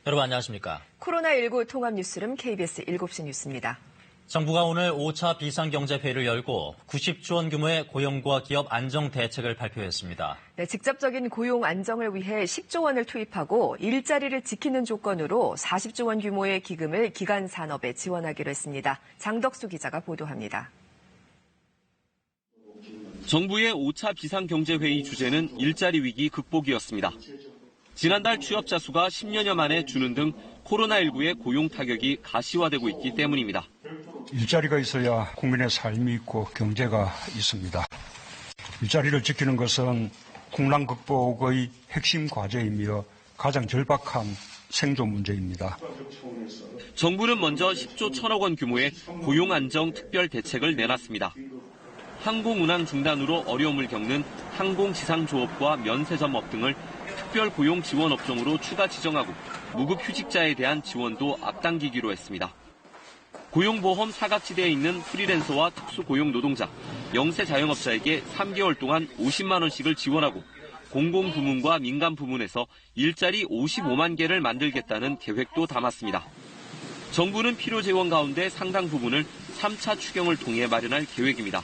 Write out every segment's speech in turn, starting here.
여러분 안녕하십니까? 코로나19 통합 뉴스룸 KBS 7시 뉴스입니다. 정부가 오늘 5차 비상경제회의를 열고 90조 원 규모의 고용과 기업 안정 대책을 발표했습니다. 네, 직접적인 고용 안정을 위해 10조 원을 투입하고 일자리를 지키는 조건으로 40조 원 규모의 기금을 기간 산업에 지원하기로 했습니다. 장덕수 기자가 보도합니다. 정부의 5차 비상경제회의 주제는 일자리 위기 극복이었습니다. 지난달 취업자 수가 10여년 만에 주는 등 코로나19의 고용 타격이 가시화되고 있기 때문입니다. 일자리가 있어야 국민의 삶이 있고 경제가 있습니다. 일자리를 지키는 것은 국난 극복의 핵심 과제이며 가장 절박한 생존 문제입니다. 정부는 먼저 10조 1천억 원 규모의 고용 안정 특별 대책을 내놨습니다. 항공운항 중단으로 어려움을 겪는 항공지상조업과 면세점업 등을 특별 고용 지원 업종으로 추가 지정하고 무급 휴직자에 대한 지원도 앞당기기로 했습니다. 고용보험 사각지대에 있는 프리랜서와 특수고용 노동자, 영세 자영업자에게 3개월 동안 50만 원씩을 지원하고 공공부문과 민간부문에서 일자리 55만 개를 만들겠다는 계획도 담았습니다. 정부는 필요 재원 가운데 상당 부분을 3차 추경을 통해 마련할 계획입니다.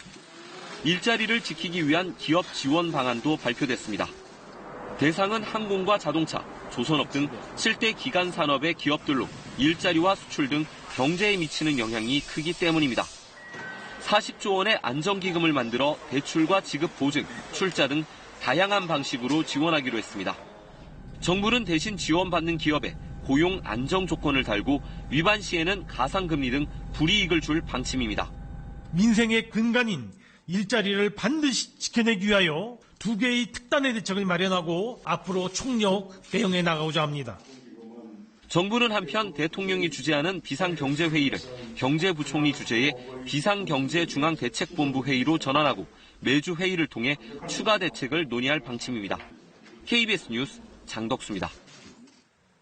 일자리를 지키기 위한 기업 지원 방안도 발표됐습니다. 대상은 항공과 자동차, 조선업 등 7대 기간 산업의 기업들로 일자리와 수출 등 경제에 미치는 영향이 크기 때문입니다. 40조 원의 안정기금을 만들어 대출과 지급 보증, 출자 등 다양한 방식으로 지원하기로 했습니다. 정부는 대신 지원받는 기업에 고용 안정 조건을 달고 위반 시에는 가상금리 등 불이익을 줄 방침입니다. 민생의 근간인 일자리를 반드시 지켜내기 위하여 2개의 특단의 대책을 마련하고 앞으로 총력 대응해 나가고자 합니다. 정부는 한편 대통령이 주재하는 비상경제회의를 경제부총리 주재의 비상경제중앙대책본부 회의로 전환하고 매주 회의를 통해 추가 대책을 논의할 방침입니다. KBS 뉴스 장덕수입니다.